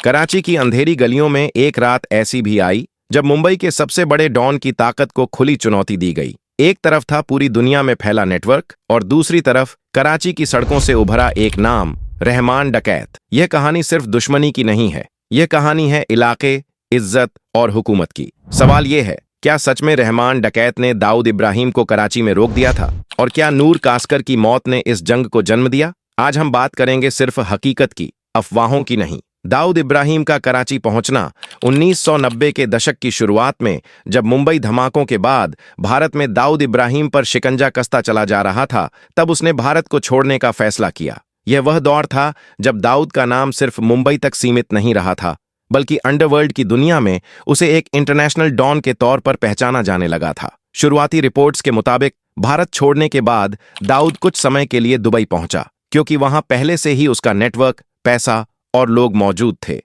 कराची की अंधेरी गलियों में एक रात ऐसी भी आई जब मुंबई के सबसे बड़े डॉन की ताकत को खुली चुनौती दी गई। एक तरफ था पूरी दुनिया में फैला नेटवर्क और दूसरी तरफ कराची की सड़कों से उभरा एक नाम, रहमान डकैत। यह कहानी सिर्फ दुश्मनी की नहीं है, यह कहानी है इलाके, इज्जत और हुकूमत की। सवाल यह है, क्या सच में रहमान डकैत ने दाऊद इब्राहिम को कराची में रोक दिया था? और क्या नूर कास्कर की मौत ने इस जंग को जन्म दिया? आज हम बात करेंगे सिर्फ हकीकत की, अफवाहों की नहीं। दाऊद इब्राहिम का कराची पहुंचना 1990 के दशक की शुरुआत में, जब मुंबई धमाकों के बाद भारत में दाऊद इब्राहिम पर शिकंजा कसता चला जा रहा था, तब उसने भारत को छोड़ने का फैसला किया। यह वह दौर था जब दाऊद का नाम सिर्फ मुंबई तक सीमित नहीं रहा था, बल्कि अंडरवर्ल्ड की दुनिया में उसे एक इंटरनेशनल डॉन के तौर पर पहचाना जाने लगा था। शुरुआती रिपोर्ट्स के मुताबिक भारत छोड़ने के बाद दाऊद कुछ समय के लिए दुबई पहुंचा, क्योंकि वहां पहले से ही उसका नेटवर्क, पैसा और लोग मौजूद थे।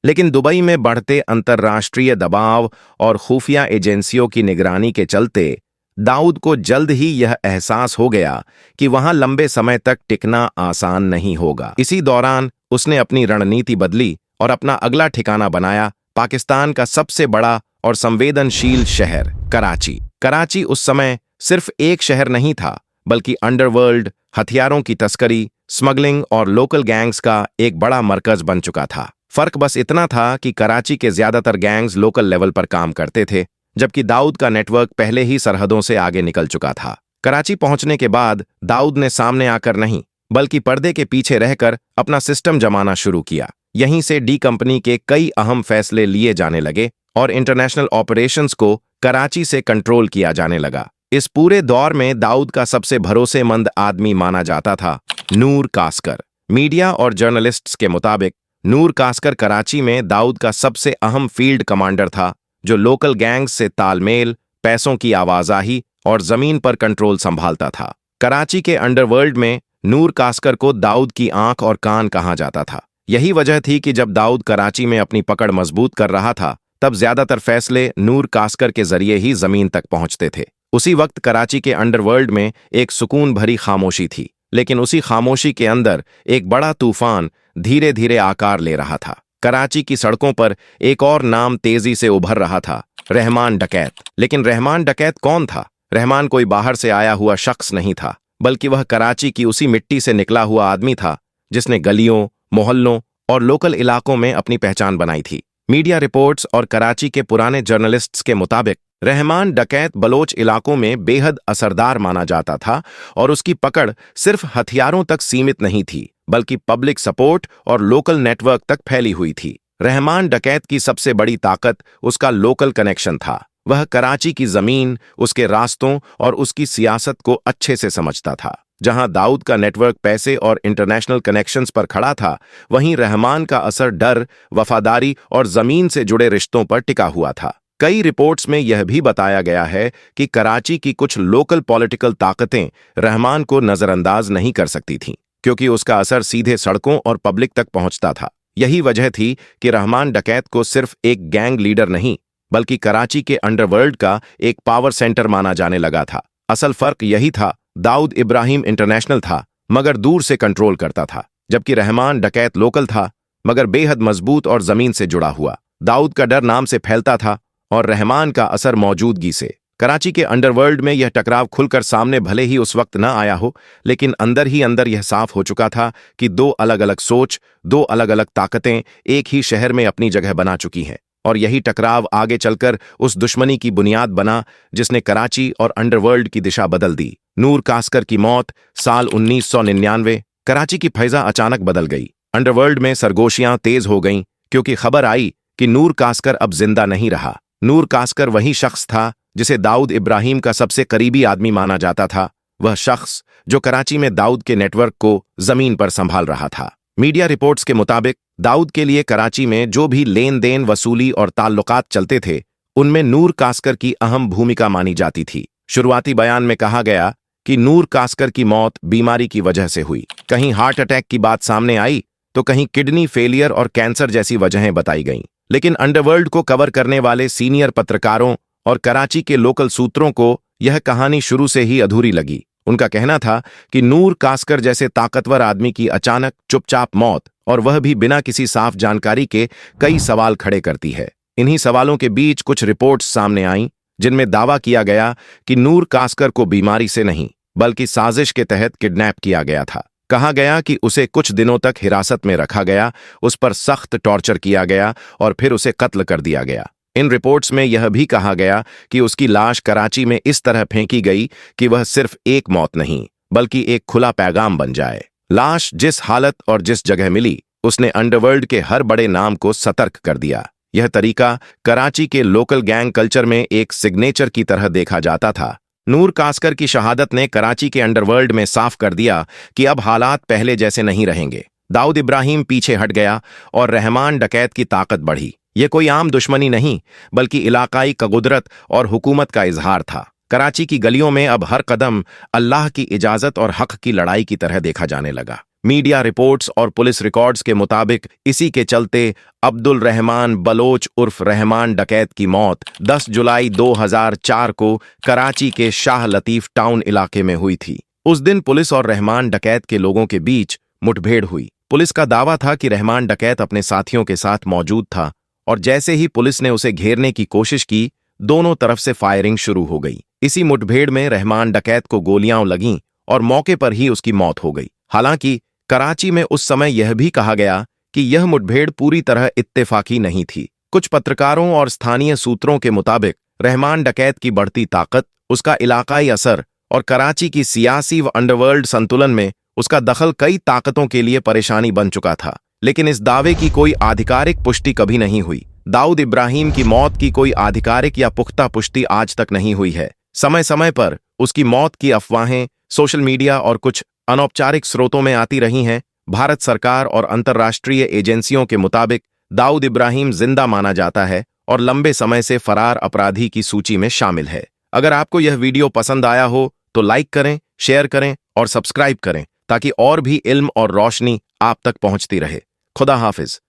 लेकिन दुबई में बढ़ते अंतर्राष्ट्रीय दबाव और खुफिया एजेंसियों की निगरानी के चलते दाऊद को जल्द ही यह एहसास हो गया कि वहां लंबे समय तक टिकना आसान नहीं होगा। इसी दौरान उसने अपनी रणनीति बदली और अपना अगला ठिकाना बनाया पाकिस्तान का सबसे बड़ा और संवेदनशील शहर कराची। कराची उस समय सिर्फ एक शहर नहीं था, बल्कि अंडरवर्ल्ड, हथियारों की तस्करी, स्मगलिंग और लोकल गैंग्स का एक बड़ा मरकज बन चुका था। फर्क बस इतना था कि कराची के ज्यादातर गैंग्स लोकल लेवल पर काम करते थे, जबकि दाऊद का नेटवर्क पहले ही सरहदों से आगे निकल चुका था। कराची पहुंचने के बाद दाऊद ने सामने आकर नहीं, बल्कि पर्दे के पीछे रहकर अपना सिस्टम जमाना शुरू किया। यहीं से डी कंपनी के कई अहम फैसले लिए जाने लगे और इंटरनेशनल ऑपरेशंस को कराची से कंट्रोल किया जाने लगा। इस पूरे दौर में दाऊद का सबसे भरोसेमंद आदमी माना जाता था नूर कास्कर। मीडिया और जर्नलिस्ट्स के मुताबिक नूर कास्कर कराची में दाऊद का सबसे अहम फील्ड कमांडर था, जो लोकल गैंग्स से तालमेल, पैसों की आवाजाही और जमीन पर कंट्रोल संभालता था। कराची के अंडरवर्ल्ड में नूर कास्कर को दाऊद की आंख और कान कहा जाता था। यही वजह थी कि जब दाऊद कराची में अपनी पकड़ मजबूत कर रहा था, तब ज्यादातर फैसले नूर कास्कर के जरिए ही जमीन तक पहुंचते थे। उसी वक्त कराची के अंडरवर्ल्ड में एक सुकून भरी खामोशी थी, लेकिन उसी खामोशी के अंदर एक बड़ा तूफान धीरे धीरे आकार ले रहा था। कराची की सड़कों पर एक और नाम तेजी से उभर रहा था, रहमान डकैत। लेकिन रहमान डकैत कौन था? रहमान कोई बाहर से आया हुआ शख्स नहीं था, बल्कि वह कराची की उसी मिट्टी से निकला हुआ आदमी था जिसने गलियों, मोहल्लों और लोकल इलाकों में अपनी पहचान बनाई थी। मीडिया रिपोर्ट्स और कराची के पुराने जर्नलिस्ट्स के मुताबिक रहमान डकैत बलोच इलाकों में बेहद असरदार माना जाता था और उसकी पकड़ सिर्फ हथियारों तक सीमित नहीं थी, बल्कि पब्लिक सपोर्ट और लोकल नेटवर्क तक फैली हुई थी। रहमान डकैत की सबसे बड़ी ताकत उसका लोकल कनेक्शन था। वह कराची की जमीन, उसके रास्तों और उसकी सियासत को अच्छे से समझता था। जहां दाऊद का नेटवर्क पैसे और इंटरनेशनल कनेक्शंस पर खड़ा था, वहीं रहमान का असर डर, वफादारी और जमीन से जुड़े रिश्तों पर टिका हुआ था। कई रिपोर्ट्स में यह भी बताया गया है कि कराची की कुछ लोकल पॉलिटिकल ताकतें रहमान को नजरअंदाज नहीं कर सकती थीं, क्योंकि उसका असर सीधे सड़कों और पब्लिक तक पहुंचता था। यही वजह थी कि रहमान डकैत को सिर्फ एक गैंग लीडर नहीं, बल्कि कराची के अंडरवर्ल्ड का एक पावर सेंटर माना जाने लगा था। असल फर्क यही था, दाऊद इब्राहिम इंटरनेशनल था मगर दूर से कंट्रोल करता था, जबकि रहमान डकैत लोकल था मगर बेहद मजबूत और जमीन से जुड़ा हुआ। दाऊद का डर नाम से फैलता था और रहमान का असर मौजूदगी से। कराची के अंडरवर्ल्ड में यह टकराव खुलकर सामने भले ही उस वक्त न आया हो, लेकिन अंदर ही अंदर यह साफ हो चुका था कि दो अलग अलग सोच, दो अलग अलग ताकतें एक ही शहर में अपनी जगह बना चुकी हैं। और यही टकराव आगे चलकर उस दुश्मनी की बुनियाद बना जिसने कराची और अंडरवर्ल्ड की दिशा बदल दी। नूर कास्कर की मौत साल 1999। कराची की फैजा अचानक बदल गई। अंडरवर्ल्ड में सरगोशियां तेज हो गईं, क्योंकि खबर आई कि नूर कास्कर अब जिंदा नहीं रहा। नूर कास्कर वही शख्स था जिसे दाऊद इब्राहिम का सबसे करीबी आदमी माना जाता था, वह शख्स जो कराची में दाऊद के नेटवर्क को जमीन पर संभाल रहा था। मीडिया रिपोर्ट्स के मुताबिक दाऊद के लिए कराची में जो भी लेन देन, वसूली और ताल्लुकात चलते थे, उनमें नूर कास्कर की अहम भूमिका मानी जाती थी। शुरुआती बयान में कहा गया कि नूर कास्कर की मौत बीमारी की वजह से हुई। कहीं हार्ट अटैक की बात सामने आई तो कहीं किडनी फेलियर और कैंसर जैसी वजहें बताई गईं। लेकिन अंडरवर्ल्ड को कवर करने वाले सीनियर पत्रकारों और कराची के लोकल सूत्रों को यह कहानी शुरू से ही अधूरी लगी। उनका कहना था कि नूर कास्कर जैसे ताकतवर आदमी की अचानक चुपचाप मौत, और वह भी बिना किसी साफ जानकारी के, कई सवाल खड़े करती है। इन्हीं सवालों के बीच कुछ रिपोर्ट्स सामने आईं जिनमें दावा किया गया कि नूर कास्कर को बीमारी से नहीं बल्कि साजिश के तहत किडनैप किया गया था। कहा गया कि उसे कुछ दिनों तक हिरासत में रखा गया, उस पर सख्त टॉर्चर किया गया और फिर उसे कत्ल कर दिया गया। इन रिपोर्ट्स में यह भी कहा गया कि उसकी लाश कराची में इस तरह फेंकी गई कि वह सिर्फ एक मौत नहीं बल्कि एक खुला पैगाम बन जाए। लाश जिस हालत और जिस जगह मिली, उसने अंडरवर्ल्ड के हर बड़े नाम को सतर्क कर दिया। यह तरीका कराची के लोकल गैंग कल्चर में एक सिग्नेचर की तरह देखा जाता था। नूर कास्कर की शहादत ने कराची के अंडरवर्ल्ड में साफ कर दिया कि अब हालात पहले जैसे नहीं रहेंगे। दाऊद इब्राहिम पीछे हट गया और रहमान डकैत की ताकत बढ़ी। यह कोई आम दुश्मनी नहीं बल्कि इलाकाई कगुदरत और हुकूमत का इजहार था। कराची की गलियों में अब हर कदम अल्लाह की इजाजत और हक की लड़ाई की तरह देखा जाने लगा। मीडिया रिपोर्ट्स और पुलिस रिकॉर्ड्स के मुताबिक इसी के चलते अब्दुल रहमान बलोच उर्फ रहमान डकैत की मौत 10 जुलाई 2004 को कराची के शाह लतीफ टाउन इलाके में हुई थी। उस दिन पुलिस और रहमान डकैत के लोगों के बीच मुठभेड़ हुई। पुलिस का दावा था कि रहमान डकैत अपने साथियों के साथ मौजूद था और जैसे ही पुलिस ने उसे घेरने की कोशिश की, दोनों तरफ से फायरिंग शुरू हो गई। इसी मुठभेड़ में रहमान डकैत को गोलियां लगीं और मौके पर ही उसकी मौत हो गई। हालांकि कराची में उस समय यह भी कहा गया कि यह मुठभेड़ पूरी तरह इत्तेफाकी नहीं थी। कुछ पत्रकारों और स्थानीय सूत्रों के मुताबिक रहमान डकैत की बढ़ती ताकत, उसका इलाकाई असर और कराची की सियासी व अंडरवर्ल्ड संतुलन में उसका दखल कई ताकतों के लिए परेशानी बन चुका था। लेकिन इस दावे की कोई आधिकारिक पुष्टि कभी नहीं हुई। दाऊद इब्राहिम की मौत की कोई आधिकारिक या पुख्ता पुष्टि आज तक नहीं हुई है। समय समय पर उसकी मौत की अफवाहें सोशल मीडिया और कुछ अनौपचारिक स्रोतों में आती रही हैं। भारत सरकार और अंतर्राष्ट्रीय एजेंसियों के मुताबिक दाऊद इब्राहिम जिंदा माना जाता है और लंबे समय से फरार अपराधी की सूची में शामिल है। अगर आपको यह वीडियो पसंद आया हो तो लाइक करें, शेयर करें और सब्सक्राइब करें ताकि और भी इल्म और रोशनी आप तक पहुंचती रहे। खुदा हाफिज।